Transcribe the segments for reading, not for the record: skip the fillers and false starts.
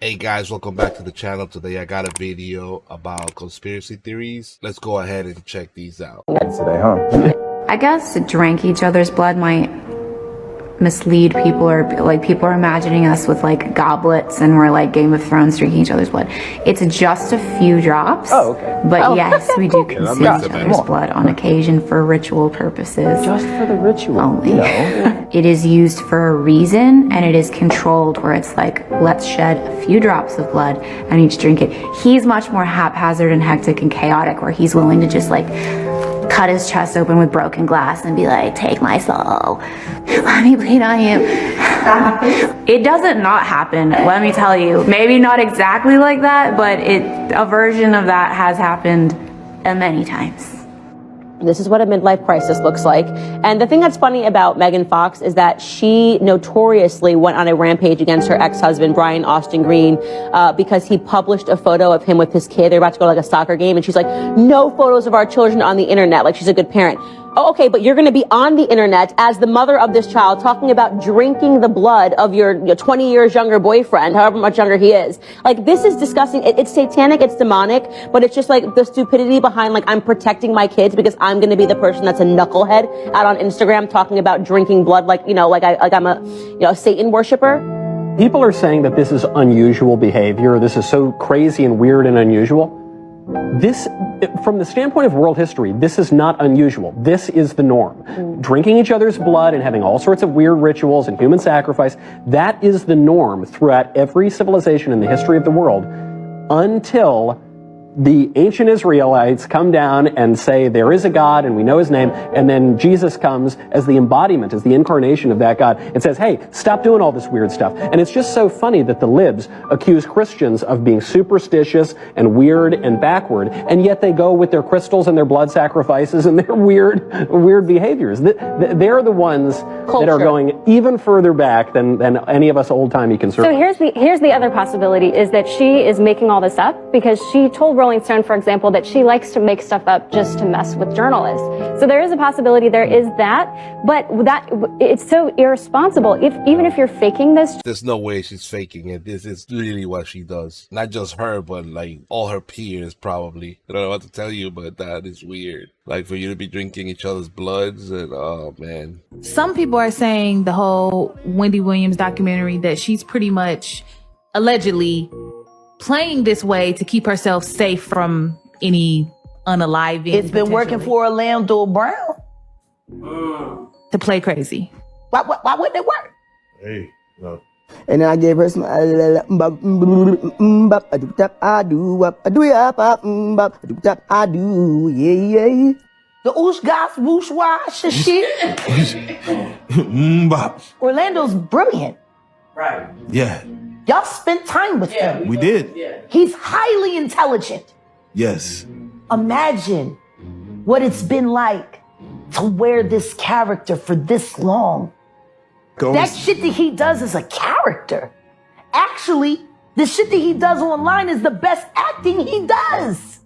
Hey guys, welcome back to the channel. Today I got a video about conspiracy theories. Let's go ahead and check these out. Today, huh? I guess drink each other's blood might mislead people, or like people are imagining us with like goblets and we're like Game of Thrones drinking each other's blood. It's just a few drops. Oh, okay. But yes, we do consume makes each sense. other's blood on occasion for ritual purposes. Just for the ritual. Only. You know? It is used for a reason, and it is controlled where it's like, let's shed a few drops of blood and each drink it. He's much more haphazard and hectic and chaotic, where he's willing to just like cut his chest open with broken glass and be like, take my soul, let me bleed on you. It doesn't not happen, let me tell you. Maybe not exactly like that, but a version of that has happened many times. This is what a midlife crisis looks like. And the thing that's funny about Megan Fox is that she notoriously went on a rampage against her ex-husband, Brian Austin Green, because he published a photo of him with his kid. They're about to go to like a soccer game, and she's like, no photos of our children on the internet. Like, she's a good parent. Oh, okay, but you're going to be on the internet as the mother of this child talking about drinking the blood of your 20 years younger boyfriend, however much younger he is. Like, this is disgusting. It's satanic, it's demonic, but it's just like the stupidity behind, like, I'm protecting my kids because I'm going to be the person that's a knucklehead out on Instagram talking about drinking blood like, you know, like I'm a Satan worshiper. People are saying that this is unusual behavior. This is so crazy and weird and unusual. This, from the standpoint of world history, this is not unusual. This is the norm. Drinking each other's blood and having all sorts of weird rituals and human sacrifice, that is the norm throughout every civilization in the history of the world until the ancient Israelites come down and say there is a God and we know his name, and then Jesus comes as the embodiment, as the incarnation of that God, and says, hey, stop doing all this weird stuff. And it's just so funny that the libs accuse Christians of being superstitious and weird and backward, and yet they go with their crystals and their blood sacrifices and their weird behaviors. They're the ones that are going even further back than any of us old-timey conservatives. So here's the other possibility, is that she is making all this up because she told Rolling Stone, for example, that she likes to make stuff up just to mess with journalists. So there is a possibility there is that, but it's so irresponsible. Even if you're faking this, There's no way she's faking it. This is really what she does. Not just her, but like all her peers probably. I don't know what to tell you, but that is weird. Like for you to be drinking each other's bloods, and oh man. Some people are saying the whole Wendy Williams documentary, that she's pretty much allegedly playing this way to keep herself safe from any unaliving. It's been working for Orlando Brown. To play crazy. Why wouldn't it work? Hey, no. And then I gave her some I do, yeah. The oosh gosh whoosh wash and shit. Orlando's brilliant. Right. Yeah. Y'all spent time with him. We did. He's highly intelligent. Yes. Imagine what it's been like to wear this character for this long. That shit that he does is a character. Actually, the shit that he does online is the best acting he does.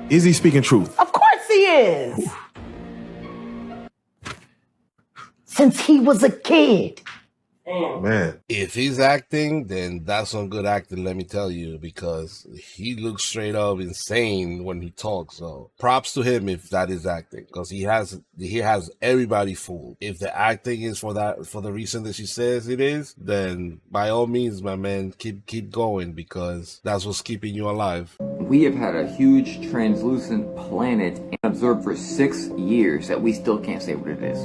Is he speaking truth? Of course he is. Since he was a kid. Man. If he's acting, then that's some good acting, let me tell you, because he looks straight up insane when he talks. So props to him if that is acting, because he has everybody fooled. If the acting is for the reason that she says it is, then by all means, my man, keep going, because that's what's keeping you alive. We have had a huge translucent planet and observed for 6 years that we still can't say what it is.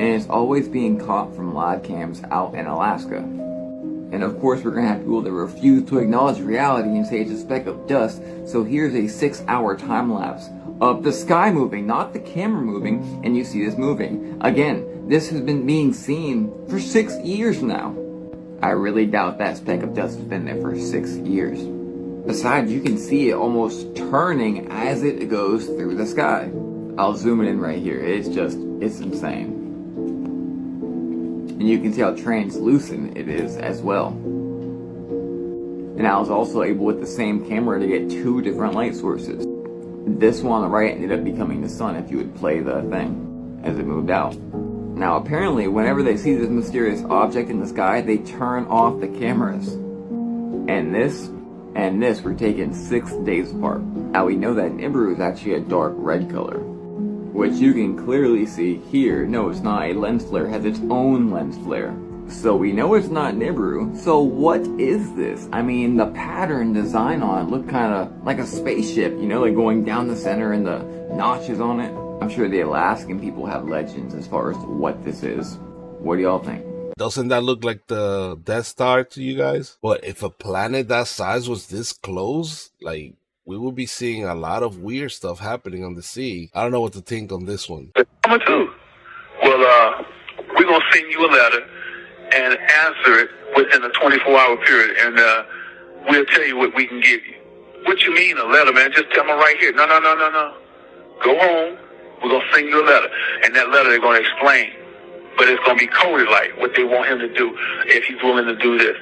And it's always being caught from live cams out in Alaska. And of course we're gonna have people that refuse to acknowledge reality and say it's a speck of dust. So here's a 6-hour time lapse of the sky moving, not the camera moving, and you see this moving. Again, this has been being seen for 6 years now. I really doubt that speck of dust has been there for 6 years. Besides, you can see it almost turning as it goes through the sky. I'll zoom it in right here. It's insane. And you can see how translucent it is as well. And I was also able with the same camera to get 2 different light sources. This one on the right ended up becoming the sun if you would play the thing as it moved out. Now, apparently, whenever they see this mysterious object in the sky, they turn off the cameras. And this were taken 6 days apart. Now, we know that Nibiru is actually a dark red color, which you can clearly see here. No, it's not a lens flare. It has its own lens flare. So we know it's not Nibiru. So what is this? I mean, the pattern design on it looked kind of like a spaceship, you know, like going down the center and the notches on it. I'm sure the Alaskan people have legends as far as what this is. What do y'all think? Doesn't that look like the Death Star to you guys? But if a planet that size was this close, like, we would be seeing a lot of weird stuff happening on the sea. I don't know what to think on this one. Number two. Well, we're going to send you a letter and answer it within a 24-hour period, and we'll tell you what we can give you. What you mean, a letter, man? Just tell me right here. No. Go home. We're going to send you a letter, and that letter they're going to explain. But it's going to be coded like what they want him to do if he's willing to do this.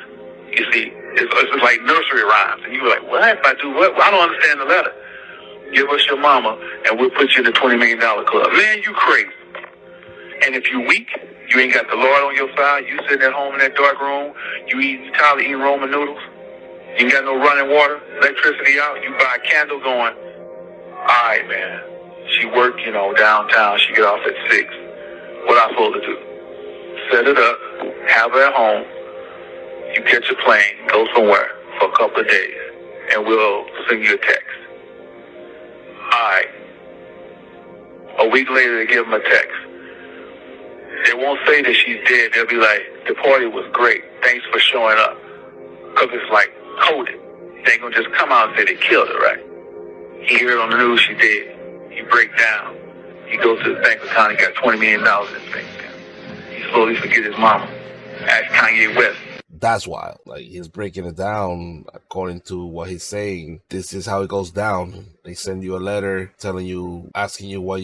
You see, it's like nursery rhymes. And you're like, what? If I do what? Well, I don't understand the letter. Give us your mama, and we'll put you in the $20 million club. Man, you crazy. And if you're weak, you ain't got the Lord on your side, you sitting at home in that dark room, you tired of eating Roman noodles, you ain't got no running water, electricity out, you buy a candle going, all right, man. She work, downtown, she get off at 6. What I supposed to do? Set it up, have her at home, you catch a plane, go somewhere for a couple of days, and we'll send you a text. All right. A week later, they give them a text. They won't say that she's dead. They'll be like, the party was great. Thanks for showing up. Because it's like coded. They ain't going to just come out and say they killed her, right? He heard on the news she dead. He break down. He goes to his bank account. He got $20 million in his bank account. He slowly forget his mama. Ask Kanye West. That's wild. Like, he's breaking it down according to what he's saying. This is how it goes down. They send you a letter telling you, asking you what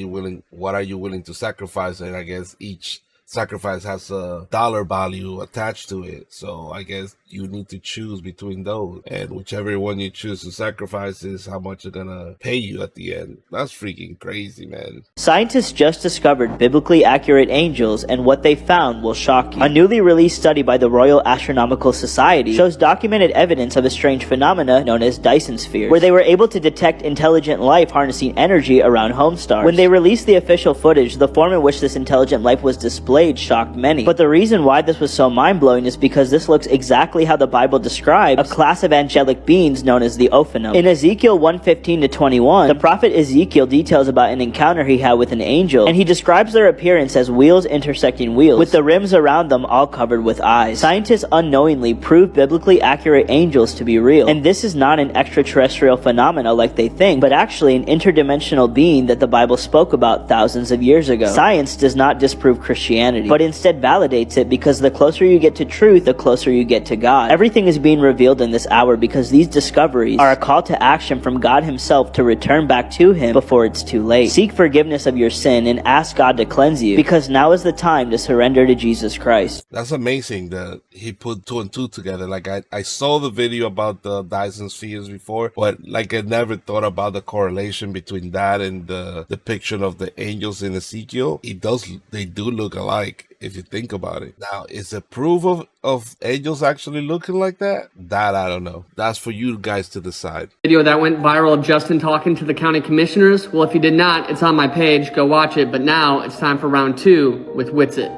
are you willing to sacrifice, and I guess each sacrifice has a dollar value attached to it. So I guess you need to choose between those, and whichever one you choose to sacrifice is how much they're gonna pay you at the end. That's freaking crazy, man. Scientists just discovered biblically accurate angels, and what they found will shock you. A newly released study by the Royal Astronomical Society shows documented evidence of a strange phenomena known as Dyson spheres, where they were able to detect intelligent life harnessing energy around home stars. When they released the official footage, the form in which this intelligent life was displayed shocked many. But the reason why this was so mind-blowing is because this looks exactly how the Bible describes a class of angelic beings known as the Ophanim. In Ezekiel 1:15-21, the prophet Ezekiel details about an encounter he had with an angel, and he describes their appearance as wheels intersecting wheels, with the rims around them all covered with eyes. Scientists unknowingly prove biblically accurate angels to be real, and this is not an extraterrestrial phenomena like they think, but actually an interdimensional being that the Bible spoke about thousands of years ago. Science does not disprove Christianity, but instead validates it, because the closer you get to truth, the closer you get to God. Everything is being revealed in this hour because these discoveries are a call to action from God himself to return back to him before it's too late. Seek forgiveness of your sin and ask God to cleanse you, because now is the time to surrender to Jesus Christ. That's amazing that he put 2 and 2 together. Like, I saw the video about the Dyson spheres before, but like I never thought about the correlation between that and the depiction of the angels in Ezekiel. They do look alike if you think about it. Now, is it proof of angels actually looking like that? That I don't know. That's for you guys to decide. Video that went viral of Justin talking to the county commissioners. Well, if you did not, it's on my page. Go watch it. But now it's time for round 2 with Witsit.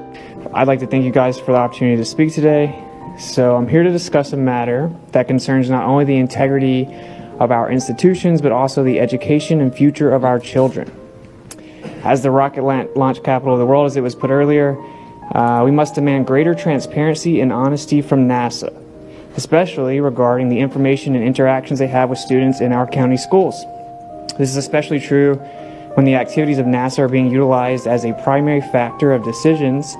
I'd like to thank you guys for the opportunity to speak today. So I'm here to discuss a matter that concerns not only the integrity of our institutions, but also the education and future of our children. As the rocket launch capital of the world, as it was put earlier, we must demand greater transparency and honesty from NASA, especially regarding the information and interactions they have with students in our county schools. This is especially true when the activities of NASA are being utilized as a primary factor of decisions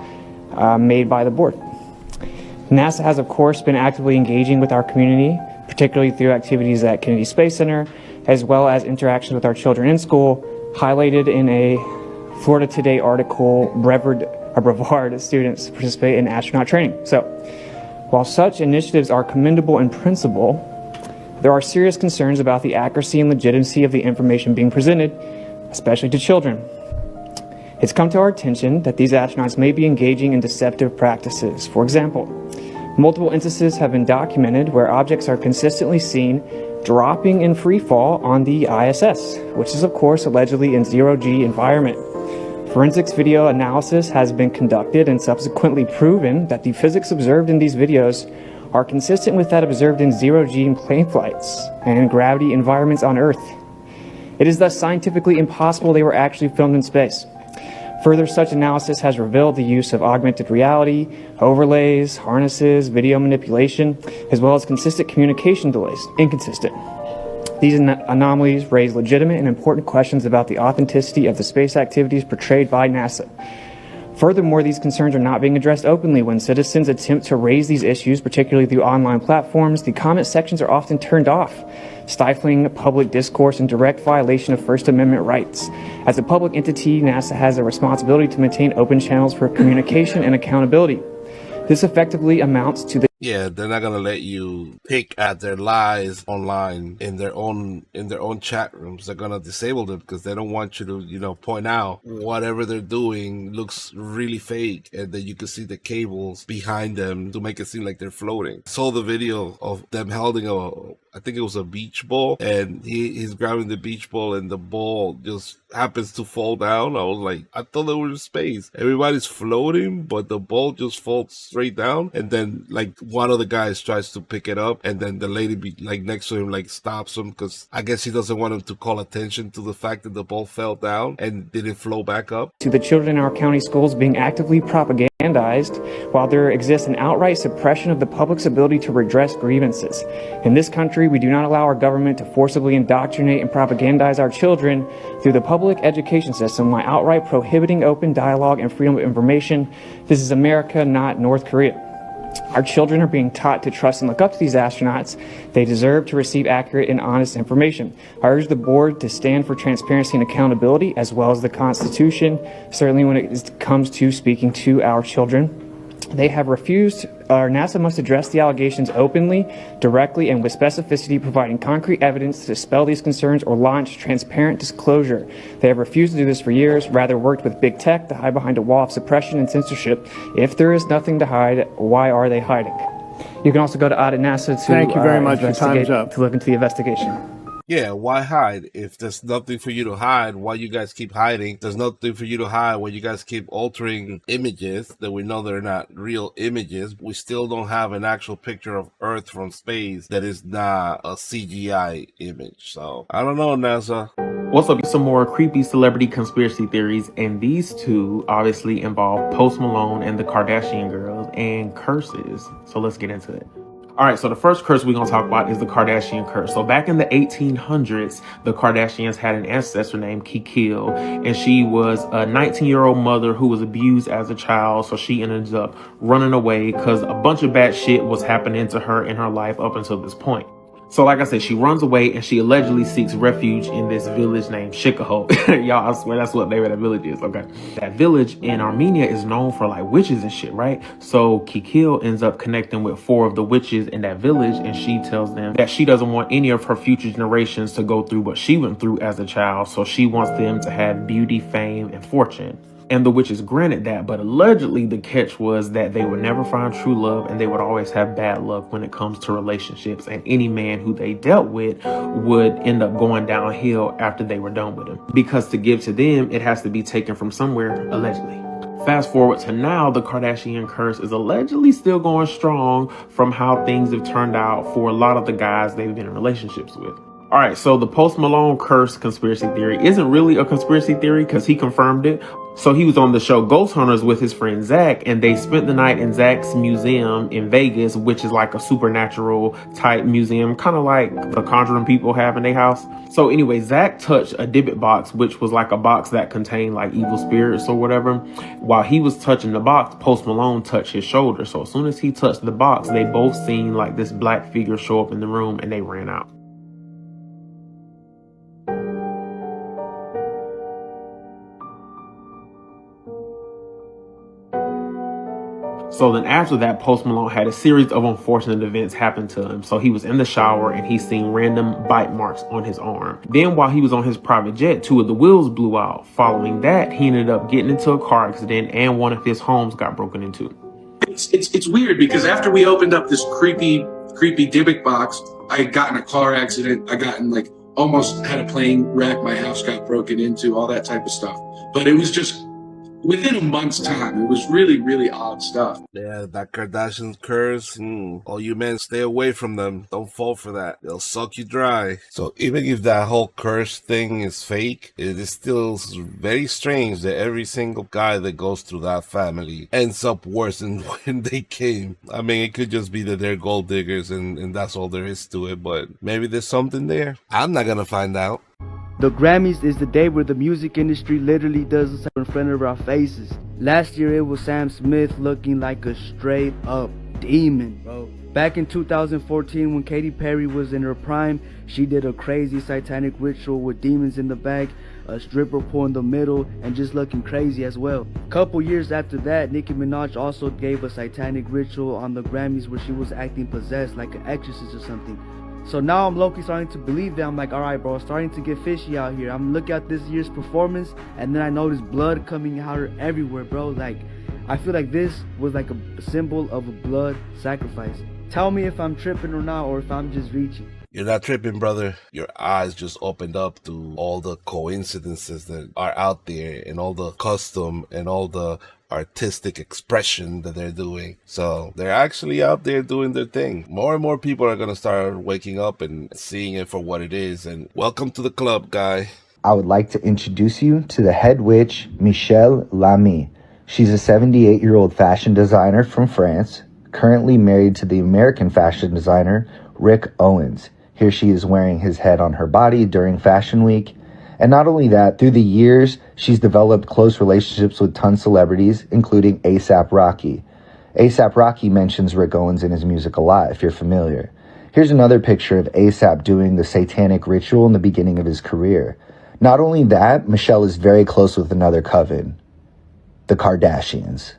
made by the board. NASA has, of course, been actively engaging with our community, particularly through activities at Kennedy Space Center, as well as interactions with our children in school, highlighted in a Florida Today article, Brevard students participate in astronaut training. So, while such initiatives are commendable in principle, there are serious concerns about the accuracy and legitimacy of the information being presented, especially to children. It's come to our attention that these astronauts may be engaging in deceptive practices. For example, multiple instances have been documented where objects are consistently seen dropping in free fall on the ISS, which is of course allegedly in zero-G environment. Forensics video analysis has been conducted and subsequently proven that the physics observed in these videos are consistent with that observed in zero-G plane flights and gravity environments on Earth. It is thus scientifically impossible they were actually filmed in space. Further, such analysis has revealed the use of augmented reality, overlays, harnesses, video manipulation, as well as consistent communication delays. Inconsistent. These anomalies raise legitimate and important questions about the authenticity of the space activities portrayed by NASA. Furthermore, these concerns are not being addressed openly. When citizens attempt to raise these issues, particularly through online platforms, the comment sections are often turned off, stifling public discourse and direct violation of First Amendment rights. As a public entity, NASA has a responsibility to maintain open channels for communication and accountability. This effectively amounts to the Yeah, they're not gonna let you pick at their lies online in their own chat rooms. They're gonna disable them because they don't want you to, point out whatever they're doing looks really fake, and then you can see the cables behind them to make it seem like they're floating. I saw the video of them holding I think it was a beach ball, and he's grabbing the beach ball, and the ball just happens to fall down. I was like, I thought they were in space. Everybody's floating, but the ball just falls straight down, and then like one of the guys tries to pick it up, and then the lady next to him stops him because I guess he doesn't want him to call attention to the fact that the ball fell down and didn't flow back up. To the children in our county schools being actively propagandized, while there exists an outright suppression of the public's ability to redress grievances. In this country, we do not allow our government to forcibly indoctrinate and propagandize our children through the public education system by outright prohibiting open dialogue and freedom of information. This is America, not North Korea. Our children are being taught to trust and look up to these astronauts. They deserve to receive accurate and honest information. I urge the board to stand for transparency and accountability, as well as the Constitution, certainly when it comes to speaking to our children. They have refused, or NASA must address the allegations openly, directly, and with specificity, providing concrete evidence to dispel these concerns or launch transparent disclosure. They have refused to do this for years, rather worked with big tech to hide behind a wall of suppression and censorship. If there is nothing to hide, why are they hiding? You can also go to Audit NASA to Thank you very much. Your time's up. To look into the investigation. Yeah, why hide? If there's nothing for you to hide, why you guys keep hiding? There's nothing for you to hide when you guys keep altering images that we know they're not real images. We still don't have an actual picture of Earth from space that is not a CGI image. So, I don't know, NASA. What's up? Some more creepy celebrity conspiracy theories, and these two obviously involve Post Malone and the Kardashian girls and curses. So let's get into it. All right, so the first curse we're going to talk about is the Kardashian curse. So back in the 1800s, the Kardashians had an ancestor named Kikil, and she was a 19-year-old mother who was abused as a child. So she ended up running away because a bunch of bad shit was happening to her in her life up until this point. So like I said, she runs away and she allegedly seeks refuge in this village named Shikaho. Y'all, I swear that's what the name of that village is, okay? That village in Armenia is known for like witches and shit, right? So Kikil ends up connecting with 4 of the witches in that village, and she tells them that she doesn't want any of her future generations to go through what she went through as a child. So she wants them to have beauty, fame, and fortune. And the witches granted that, but allegedly the catch was that they would never find true love, and they would always have bad luck when it comes to relationships, and any man who they dealt with would end up going downhill after they were done with him, because to give to them, it has to be taken from somewhere, allegedly. Fast forward to now, the Kardashian curse is allegedly still going strong from how things have turned out for a lot of the guys they've been in relationships with. All right, so the Post Malone curse conspiracy theory isn't really a conspiracy theory because he confirmed it. So he was on the show Ghost Hunters with his friend Zach, and they spent the night in Zach's museum in Vegas, which is like a supernatural type museum, kind of like the Conjuring people have in their house. So anyway, Zach touched a Dybbuk box, which was like a box that contained like evil spirits or whatever. While he was touching the box, Post Malone touched his shoulder. So as soon as he touched the box, they both seen like this black figure show up in the room, and they ran out. So then after that, Post Malone had a series of unfortunate events happen to him. So he was in the shower and he seen random bite marks on his arm. Then while he was on his private jet, 2 of the wheels blew out. Following that, he ended up getting into a car accident and one of his homes got broken into. It's weird because after we opened up this creepy Dybbuk box, I had gotten a car accident. I gotten like almost had a plane wreck. My house got broken into, all that type of stuff. But it was just within a month's time. It was really, really odd stuff. Yeah, that Kardashian curse. All you men, stay away from them. Don't fall for that. They'll suck you dry. So even if that whole curse thing is fake, it is still very strange that every single guy that goes through that family ends up worse than when they came. I mean, it could just be that they're gold diggers and that's all there is to it, but maybe there's something there. I'm not gonna find out. The Grammys is the day where the music industry literally does us in front of our faces. Last year it was Sam Smith looking like a straight up demon, bro. Back in 2014 when Katy Perry was in her prime, she did a crazy satanic ritual with demons in the back, a stripper pole in the middle, and just looking crazy as well. Couple years after that, Nicki Minaj also gave a satanic ritual on the Grammys where she was acting possessed like an exorcist or something. So now I'm low-key starting to believe that. I'm like, alright bro, starting to get fishy out here. I'm looking at this year's performance and then I notice blood coming out everywhere, bro. Like, I feel like this was like a symbol of a blood sacrifice. Tell me if I'm tripping or not, or if I'm just reaching. You're not tripping, brother. Your eyes just opened up to all the coincidences that are out there and all the custom and all the artistic expression that they're doing. So they're actually out there doing their thing. More and more people are going to start waking up and seeing it for what it is. And welcome to the club, guy. I would like to introduce you to the head witch, Michelle Lamy. She's a 78-year-old fashion designer from France, currently married to the American fashion designer, Rick Owens. Here she is wearing his head on her body during Fashion Week. And not only that, through the years, she's developed close relationships with ton celebrities, including A$AP Rocky. A$AP Rocky mentions Rick Owens in his music a lot, if you're familiar. Here's another picture of A$AP doing the satanic ritual in the beginning of his career. Not only that, Michelle is very close with another coven, the Kardashians.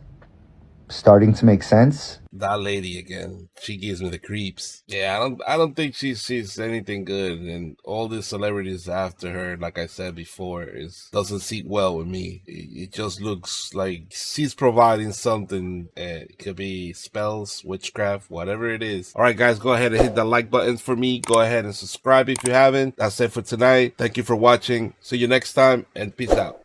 Starting to make sense? That lady again, she gives me the creeps. Yeah, I don't think she's anything good, and all these celebrities after her, like I said before, doesn't sit well with me. It just looks like she's providing something. It could be spells, witchcraft, whatever it is. All right, guys, go ahead and hit the like button for me. Go ahead and subscribe if you haven't. That's it for tonight. Thank you for watching. See you next time, and peace out.